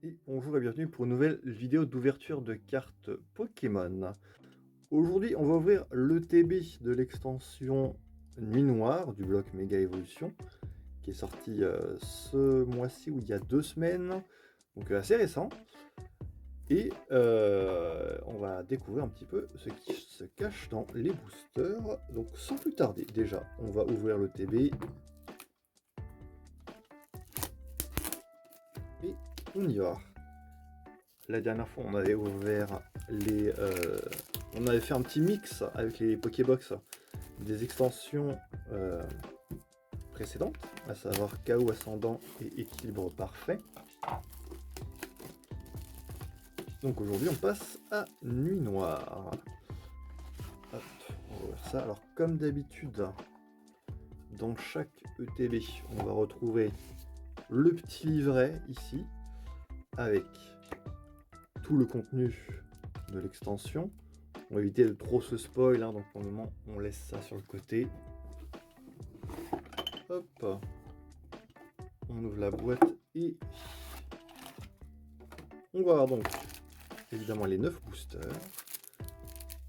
Et bonjour et bienvenue pour une nouvelle vidéo d'ouverture de cartes Pokémon. Aujourd'hui, on va ouvrir l'ETB de l'extension Nuit Noire du bloc Méga Évolution, qui est sorti ce mois-ci ou il y a 2 semaines, donc assez récent. Et on va découvrir un petit peu ce qui se cache dans les boosters. Donc sans plus tarder, déjà, on va ouvrir l'ETB. Et on y va. La dernière fois, on avait ouvert les... on avait fait un petit mix avec les Pokébox des extensions précédentes, à savoir Chaos Ascendant et Équilibre Parfait. Donc aujourd'hui, on passe à Nuit Noire. Hop, on va ouvrir ça. Alors, comme d'habitude, dans chaque ETB, on va retrouver le petit livret ici, avec tout le contenu de l'extension. On va éviter de trop se spoil, hein, donc pour le moment on laisse ça sur le côté. Hop, on ouvre la boîte et on va avoir donc évidemment les 9 boosters.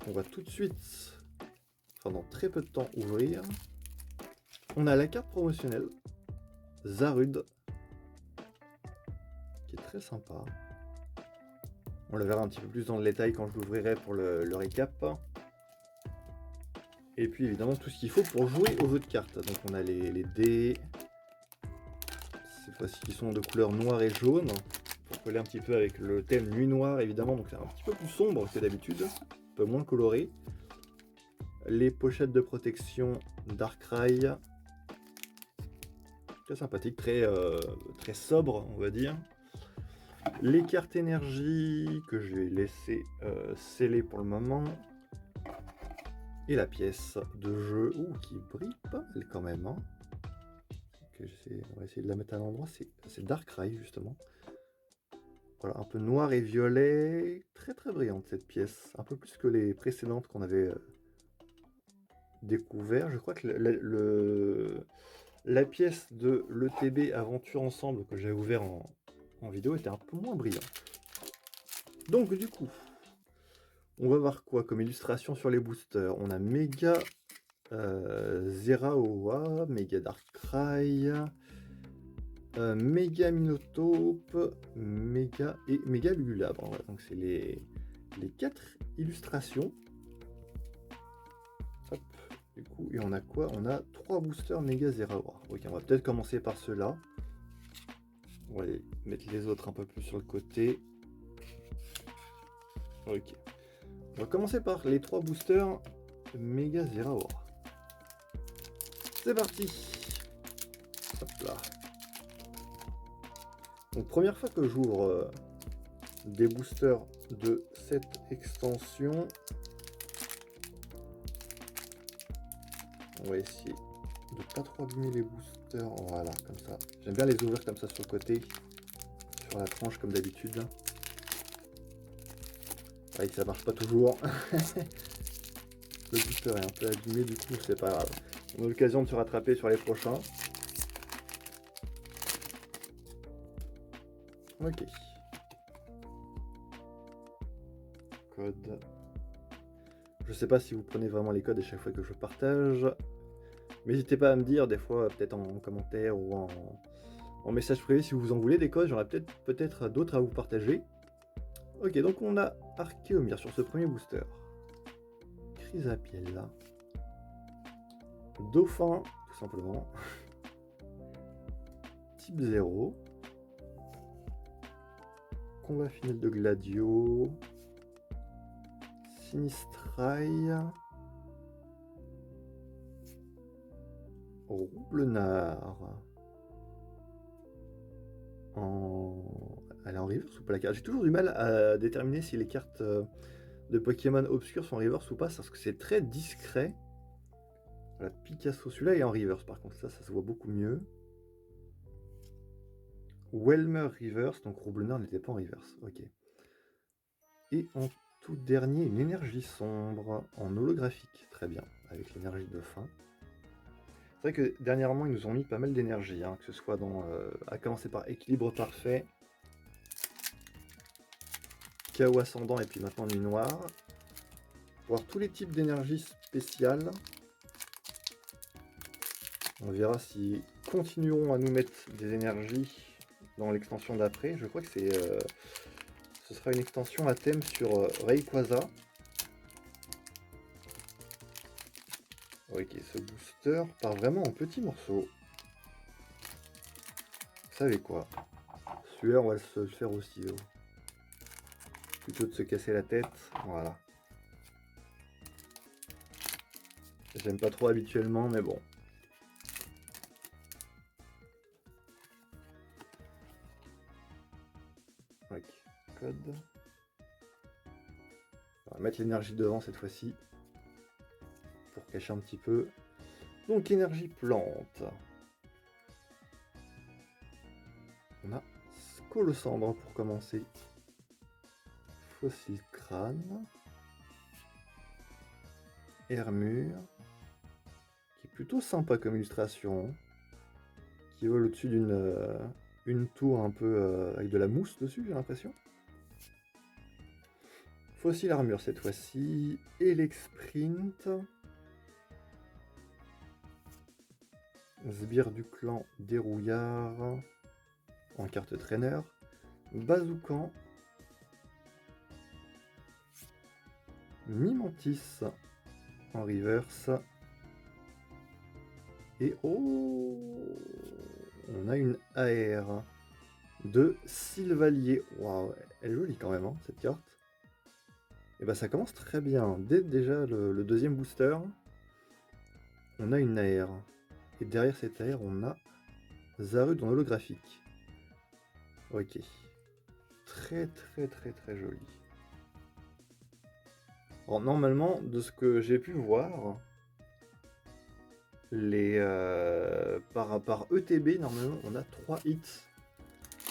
On va tout de suite, enfin dans très peu de temps, ouvrir. On a la carte promotionnelle Zarude, qui est très sympa. On le verra un petit peu plus dans le détail quand je l'ouvrirai pour le récap. Et puis évidemment tout ce qu'il faut pour jouer au jeu de cartes. Donc on a les dés, cette fois-ci qui sont de couleur noire et jaune, pour coller un petit peu avec le thème nuit noire évidemment, donc c'est un petit peu plus sombre que d'habitude, un peu moins coloré. Les pochettes de protection Darkrai, très sympathique, très sobre on va dire. Les cartes énergie que je vais laisser sceller pour le moment. Et la pièce de jeu, qui brille pas mal quand même. Hein. On va essayer de la mettre à l'endroit, c'est Darkrai justement. Voilà, un peu noir et violet, très très brillante cette pièce, un peu plus que les précédentes qu'on avait découvert. Je crois que la pièce de l'ETB Aventure Ensemble que j'avais ouvert en vidéo était un peu moins brillante. Donc du coup, on va voir quoi comme illustration sur les boosters. On a Méga Zeraoa, Méga Darkrai, Méga Minotape, Méga et Méga Lulabre. Voilà, donc c'est les 4 illustrations. Hop, du coup, et on a quoi? On a 3 boosters Méga Zeraora. Ok, on va peut-être commencer par ceux-là. On va mettre les autres un peu plus sur le côté. Ok. On va commencer par les 3 boosters Méga Zeraora. C'est parti. Hop là. Donc première fois que j'ouvre des boosters de cette extension. On va essayer de pas trop abîmer les boosters. Voilà, comme ça. J'aime bien les ouvrir comme ça sur le côté, sur la tranche comme d'habitude. Ouais, ça marche pas toujours. Le booster est un peu abîmé, du coup, c'est pas grave. On a l'occasion de se rattraper sur les prochains. Ok. Code. Je sais pas si vous prenez vraiment les codes à chaque fois que je partage. N'hésitez pas à me dire, des fois, peut-être en commentaire ou en message privé, si vous en voulez des codes. J'aurais peut-être d'autres à vous partager. Ok, donc on a Archéomir sur ce premier booster. Chrysapiella. Dauphin, tout simplement. Type 0. Combat final de Gladio. Sinistrail. Roublenard. Elle est en reverse ou pas la carte? J'ai toujours du mal à déterminer si les cartes de Pokémon obscurs sont en reverse ou pas, parce que c'est très discret. Voilà, Picasso, celui-là est en reverse par contre, ça se voit beaucoup mieux. Welmer reverse, donc Roublenard n'était pas en reverse, ok. Et en tout dernier, une énergie sombre en holographique, très bien, avec l'énergie de fin. C'est vrai que dernièrement, ils nous ont mis pas mal d'énergie, hein, que ce soit à commencer par Équilibre Parfait, chaos ascendant et puis maintenant nuit noire. Pour voir tous les types d'énergie spéciale. On verra s'ils continueront à nous mettre des énergies dans l'extension d'après. Je crois que ce sera une extension à thème sur Rayquaza. Ok, ce booster part vraiment en petits morceaux. Vous savez quoi? Celui-là, on va se le faire aussi. Plutôt de se casser la tête. Voilà. J'aime pas trop habituellement, mais bon. Ok, code. On va mettre l'énergie devant cette fois-ci. Pour cacher un petit peu. Donc, énergie plante. On a Colosandre pour commencer. Fossile crâne. Hermure. Qui est plutôt sympa comme illustration. Qui vole au-dessus d'une tour un peu avec de la mousse dessus, j'ai l'impression. Fossile armure cette fois-ci. Elexprint. Sbire du clan Dérouillard en carte traîneur. Bazoukan. Mimantis en reverse. Et oh, on a une AR de Sylvalier. Waouh, elle est jolie quand même, hein, cette carte. Et bah ça commence très bien. Dès déjà le deuxième booster, on a une AR. Et derrière cette AR, on a Zarud en holographique. Ok. Très joli. Alors normalement, de ce que j'ai pu voir, par ETB, normalement, on a 3 hits.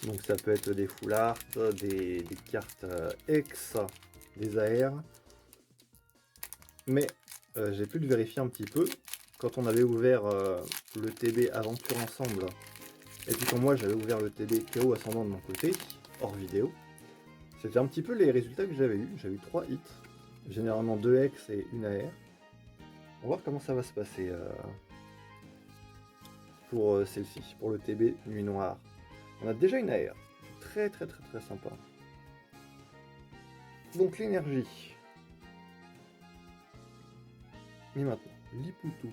Donc ça peut être des full art, des cartes X, des AR. Mais j'ai pu le vérifier un petit peu. Quand on avait ouvert le TB Aventure Ensemble, et puis quand moi j'avais ouvert le TB Chaos Ascendant de mon côté, hors vidéo, c'était un petit peu les résultats que j'avais eu. J'avais eu 3 hits, généralement 2 X et une AR. On va voir comment ça va se passer pour celle-ci, pour le TB Nuit Noire. On a déjà une AR, très sympa. Donc l'énergie. Et maintenant, Lipoutou.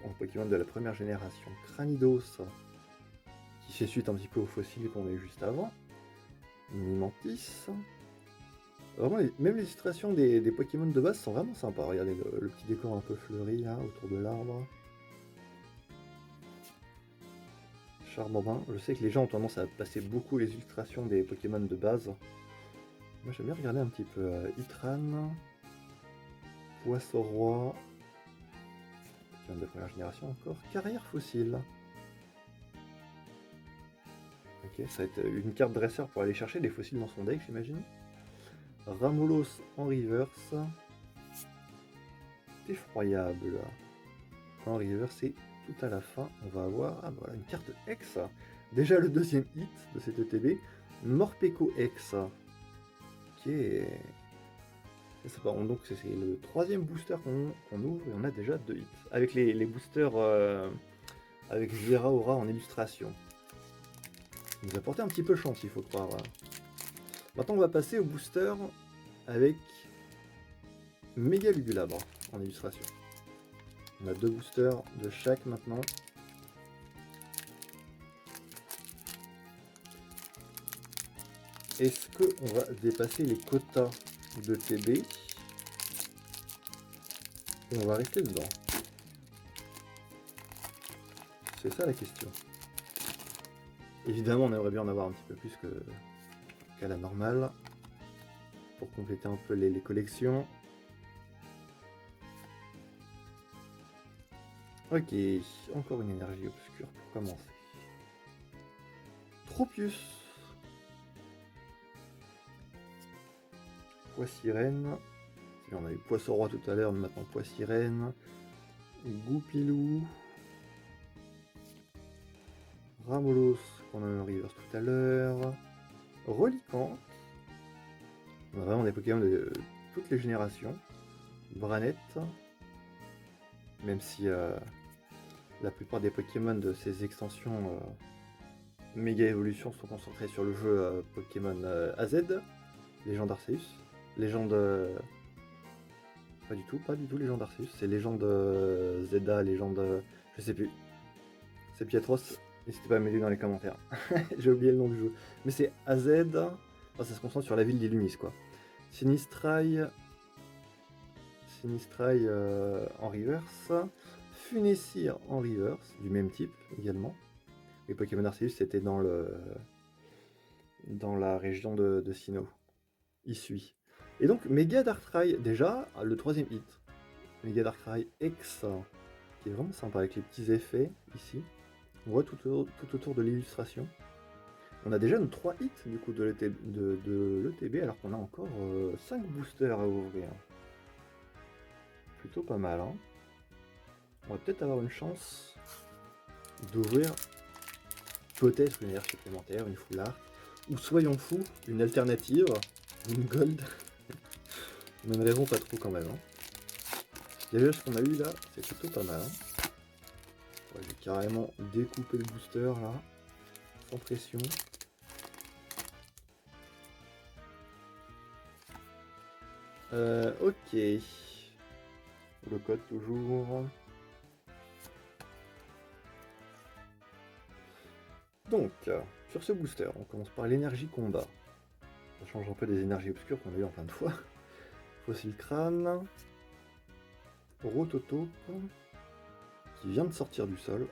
En Pokémon de la première génération, Cranidos, qui fait suite un petit peu aux fossiles qu'on a eu juste avant. Mimantis. Vraiment, même les illustrations des Pokémon de base sont vraiment sympas. Regardez le petit décor un peu fleuri là, autour de l'arbre. Charbambin. Je sais que les gens ont tendance à passer beaucoup les illustrations des Pokémon de base. Moi j'aime bien regarder un petit peu Itran, Poisson-Roi, Pokémon de première génération encore, Carrière Fossile. Ok, ça va être une carte dresseur pour aller chercher des fossiles dans son deck, j'imagine. Ramolos en reverse. Effroyable. En reverse et tout à la fin, on va avoir voilà, une carte X. Déjà le deuxième hit de cette ETB. Morpeko X. Qui est... Donc c'est le troisième booster qu'on ouvre et on a déjà 2 hits. Avec les boosters avec Vera Aura en illustration. Il nous a porté un petit peu chance, il faut croire. Maintenant on va passer au booster avec Méga Lugulabre en illustration. On a 2 boosters de chaque maintenant. Est-ce qu'on va dépasser les quotas de TB? Et on va rester dedans. C'est ça la question. Évidemment, on aimerait bien en avoir un petit peu plus qu'à la normale. Pour compléter un peu les collections. Ok, encore une énergie obscure pour commencer. Tropius. Poissirène. On a eu Poisson-Roi tout à l'heure, mais maintenant Poissirène. Goupilou. Ramolos, qu'on a eu en reverse tout à l'heure. Reliquant. On a vraiment des Pokémon de toutes les générations. Branette, même si la plupart des Pokémon de ces extensions Méga Évolution sont concentrés sur le jeu Pokémon AZ, Légende Arceus, Légende... pas du tout Légende Arceus, c'est Légende Zelda, Légende... je sais plus. C'est Pietros, n'hésitez pas à m'aider dans les commentaires. J'ai oublié le nom du jeu. Mais c'est AZ, ça se concentre sur la ville d'Illumis quoi. Sinistrai en reverse, Funessir en reverse, du même type également. Les Pokémon Arceus c'était dans la région de Sinnoh. Il suit. Et donc Mega Darkrai, déjà le troisième hit. Mega Darkrai X, qui est vraiment sympa avec les petits effets ici. On voit tout autour de l'illustration. On a déjà nos 3 hits du coup de l'ETB alors qu'on a encore 5 boosters à ouvrir. Plutôt pas mal, hein. On va peut-être avoir une chance d'ouvrir peut-être une aire supplémentaire, une full art, ou soyons fous, une alternative, une gold. Mais ne rêvons pas trop quand même, hein. Déjà ce qu'on a eu là, c'est plutôt pas mal, hein. Ouais, j'ai carrément découpé le booster là, sans pression. Ok. Le code toujours. Donc, sur ce booster, on commence par l'énergie combat. Ça change un peu des énergies obscures qu'on a eu en plein de fois. Fossile crâne. Rototope. Qui vient de sortir du sol.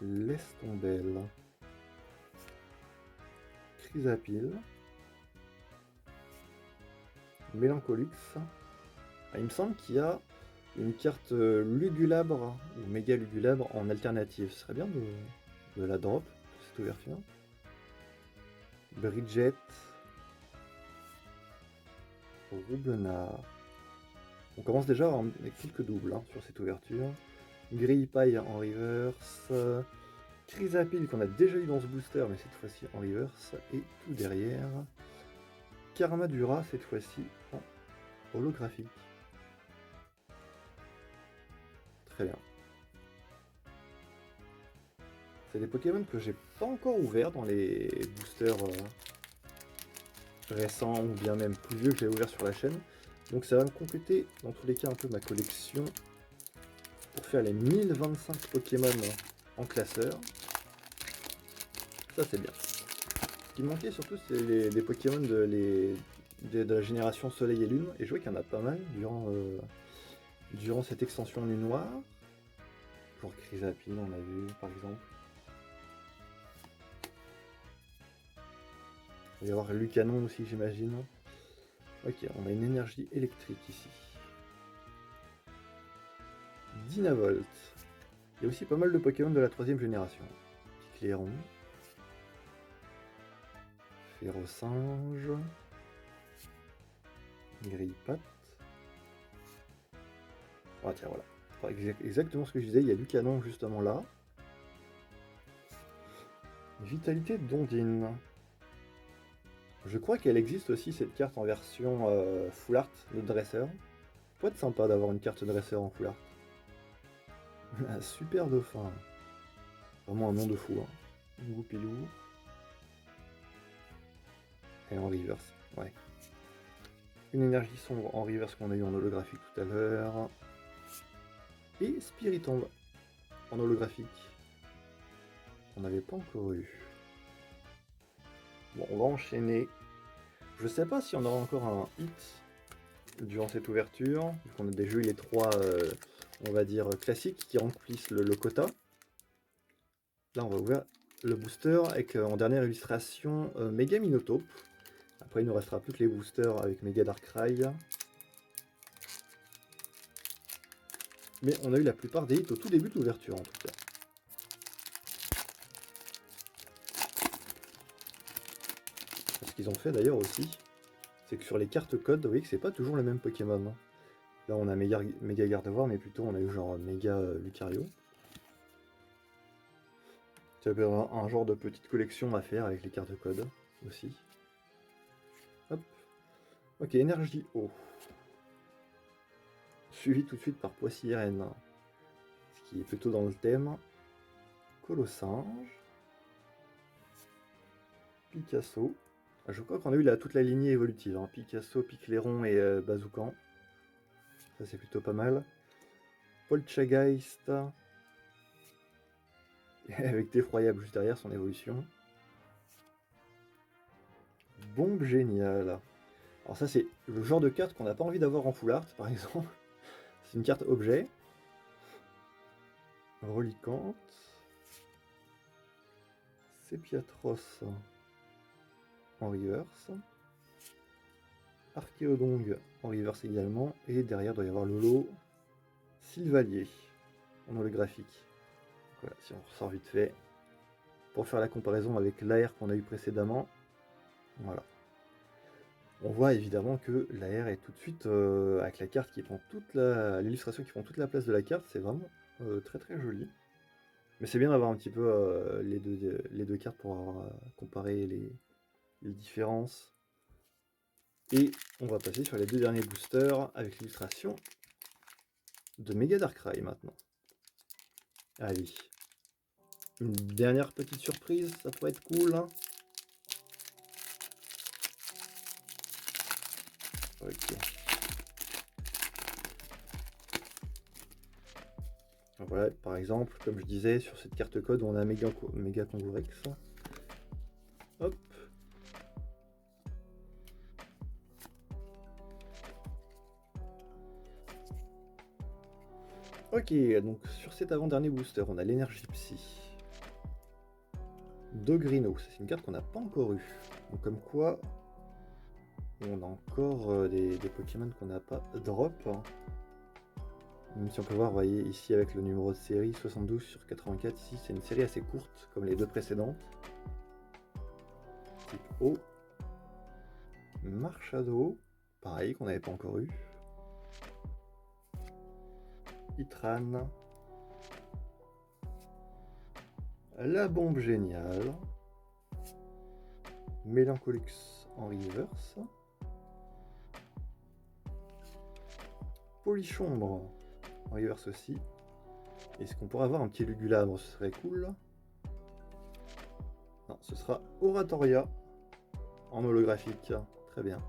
Lestombelle. Chrysapile. Mélancholix. Ah, il me semble qu'il y a une carte Lugulabre ou Méga Lugulabre en alternative. Ce serait bien de la drop, cette ouverture. Bridget. Roubenard. On commence déjà avec quelques doubles hein, sur cette ouverture. Grille-paille en reverse. Chrysapile qu'on a déjà eu dans ce booster, mais cette fois-ci en reverse. Et tout derrière, Karmadura, cette fois-ci en holographique. Très bien. C'est des Pokémon que j'ai pas encore ouverts dans les boosters récents ou bien même plus vieux que j'ai ouvert sur la chaîne. Donc ça va me compléter dans tous les cas un peu ma collection pour faire les 1025 Pokémon en classeur. Ça c'est bien. Ce qui me manquait surtout c'est des Pokémon de la génération Soleil et Lune. Et je vois qu'il y en a pas mal durant cette extension Lune Noire. Pour Chrysapile on a vu par exemple. Il va y avoir Lucanon aussi j'imagine. Ok, on a une énergie électrique ici. Dynavolt. Il y a aussi pas mal de Pokémon de la 3ème génération. Petit Clairon. Férocinge. Grille-patte. Ah tiens voilà. Enfin, exactement ce que je disais, il y a Lucanon justement là. Vitalité d'Ondine. Je crois qu'elle existe aussi cette carte en version full art de dresseur. Ça pourrait être sympa d'avoir une carte dresseur en full art. Un super dauphin. Vraiment un nom de fou. Hein. Goupilou. Et en reverse. Ouais. Une énergie sombre en reverse qu'on a eu en holographique tout à l'heure. Et Spiritomb en holographique. On n'avait pas encore eu. Bon, on va enchaîner. Je sais pas si on aura encore un hit durant cette ouverture. Vu qu'on a déjà eu les 3, on va dire, classiques qui remplissent le quota. Là, on va ouvrir le booster avec en dernière illustration Mega Minotaur. Après, il nous restera plus que les boosters avec Mega Darkrai. Mais on a eu la plupart des hits au tout début de l'ouverture en tout cas. Ce qu'ils ont fait d'ailleurs aussi, c'est que sur les cartes codes, vous voyez que c'est pas toujours le même Pokémon. Là on a Méga Gardevoir, mais plutôt on a eu genre Méga Lucario. Ça peut avoir un genre de petite collection à faire avec les cartes codes aussi. Ok, énergie eau. Suivi tout de suite par Poissy-Rennes. Ce qui est plutôt dans le thème. Colossinge. Picasso. Je crois qu'on a eu là toute la lignée évolutive. Hein. Picasso, Picléron et Bazoukan. Ça c'est plutôt pas mal. Poltergeist. Avec d'effroyable juste derrière son évolution. Bombe géniale. Alors ça c'est le genre de carte qu'on n'a pas envie d'avoir en full art par exemple. C'est une carte objet. Reliquante. Sépiatros en reverse. Archéodong en reverse également. Et derrière doit y avoir le lot Sylvalier en holographique. Voilà, si on ressort vite fait. Pour faire la comparaison avec l'AR qu'on a eu précédemment. Voilà. On voit évidemment que l'AR est tout de suite avec la carte qui prend toute l'illustration qui prend toute la place de la carte, c'est vraiment très très joli. Mais c'est bien d'avoir un petit peu les deux cartes pour comparer les différences. Et on va passer sur les deux derniers boosters avec l'illustration de Mega Darkrai maintenant. Allez. Une dernière petite surprise, ça pourrait être cool. Hein. Ok. Voilà, par exemple, comme je disais, sur cette carte code, on a Méga Congorex. Hop. Ok, donc sur cet avant-dernier booster, on a l'énergie psy. Dogrino, c'est une carte qu'on n'a pas encore eue. Donc comme quoi, on a encore des Pokémon qu'on n'a pas drop. Même si on peut voir, vous voyez ici avec le numéro de série 72 sur 84, ici c'est une série assez courte comme les deux précédentes. Type O. Marchado, pareil qu'on n'avait pas encore eu. Itran. La bombe géniale. Melancholix en reverse. Polichombre en reverse aussi. Est-ce qu'on pourrait avoir un petit Lugulabre? Ce serait cool. Non, ce sera Oratoria en holographique. Très bien.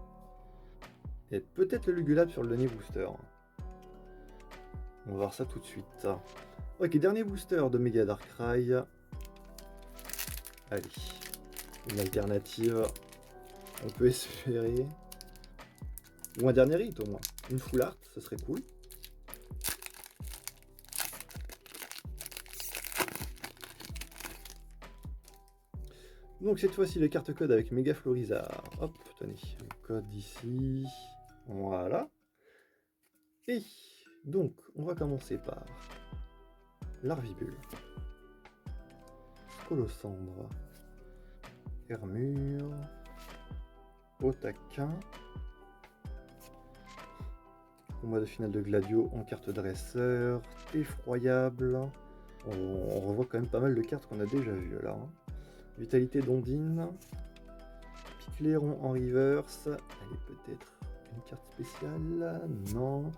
Et peut-être le Lugulabre sur le dernier booster. On va voir ça tout de suite. Ok, dernier booster de Mega Darkrai. Allez, une alternative. On peut espérer. Ou un dernier hit au moins. Une full art, ça serait cool. Donc cette fois-ci les cartes code avec Méga Florizard. Hop, tenez, le code ici. Voilà. Et donc on va commencer par Larvibule, Colosandre, Hermure, Otaquin, combat de finale de Gladio en carte dresseur, effroyable. On revoit quand même pas mal de cartes qu'on a déjà vues là. Hein. Vitalité d'Ondine, Picléron en reverse, allez peut-être une carte spéciale, non,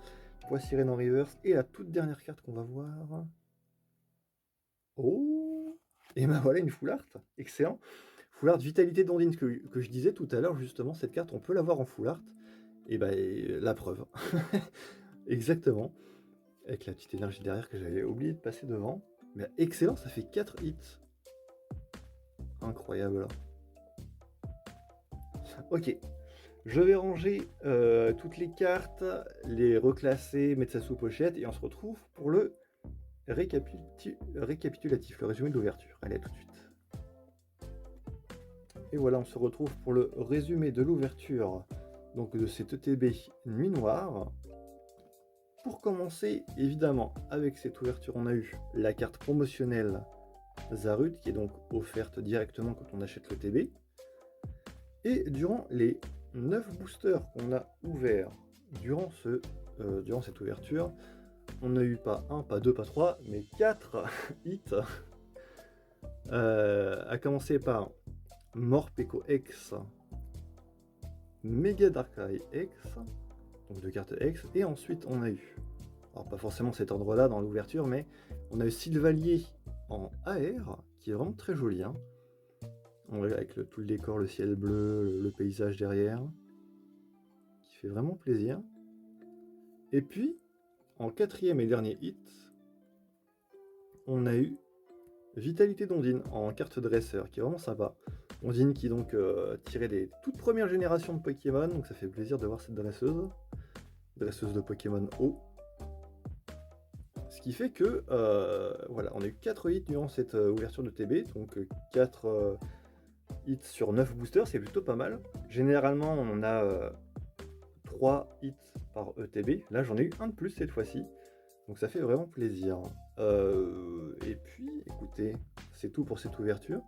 Poissy-Rennes en reverse, et la toute dernière carte qu'on va voir, oh, et ben voilà une full art, excellent, full art Vitalité d'Ondine que je disais tout à l'heure justement, cette carte on peut l'avoir en full art, et ben la preuve, exactement, avec la petite énergie derrière que j'avais oublié de passer devant, mais excellent, ça fait 4 hits, incroyable. Ok, je vais ranger toutes les cartes, les reclasser, mettre ça sous pochette et on se retrouve pour le récapitulatif, le résumé de l'ouverture. Allez, à tout de suite. Et voilà, on se retrouve pour le résumé de l'ouverture donc de cette ETB Nuit Noire. Pour commencer, évidemment, avec cette ouverture, on a eu la carte promotionnelle Zarut qui est donc offerte directement quand on achète l'ETB. Et durant les 9 boosters qu'on a ouverts durant cette ouverture, on n'a eu pas 1, pas 2, pas 3, mais 4 hits. À commencer par Morpeko X Mega Darkrai X, donc 2 cartes X, et ensuite on a eu, alors pas forcément cet ordre-là dans l'ouverture, mais on a eu Sylvalier en AR, qui est vraiment très joli, hein. On voit avec tout le décor, le ciel bleu, le paysage derrière, qui fait vraiment plaisir. Et puis, en quatrième et dernier hit, on a eu Vitalité d'Ondine en carte dresseur, qui est vraiment sympa. Ondine qui donc tirait des toutes premières générations de Pokémon, donc ça fait plaisir de voir cette dresseuse de Pokémon eau. Ce qui fait que, voilà, on a eu 4 hits durant cette ouverture de TB, donc 4 hits sur 9 boosters, c'est plutôt pas mal. Généralement, on a 3 hits par ETB, là j'en ai eu un de plus cette fois-ci, donc ça fait vraiment plaisir. Et puis, écoutez, c'est tout pour cette ouverture.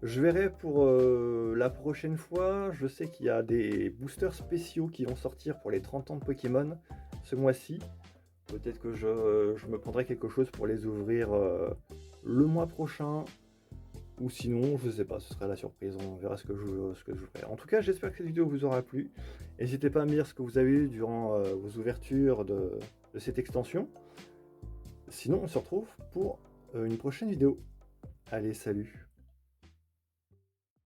Je verrai pour la prochaine fois, je sais qu'il y a des boosters spéciaux qui vont sortir pour les 30 ans de Pokémon ce mois-ci. Peut-être que je me prendrai quelque chose pour les ouvrir le mois prochain. Ou sinon, je sais pas, ce sera la surprise, on verra ce que je ferai. En tout cas, j'espère que cette vidéo vous aura plu. N'hésitez pas à me dire ce que vous avez eu durant vos ouvertures de cette extension. Sinon, on se retrouve pour une prochaine vidéo. Allez, salut!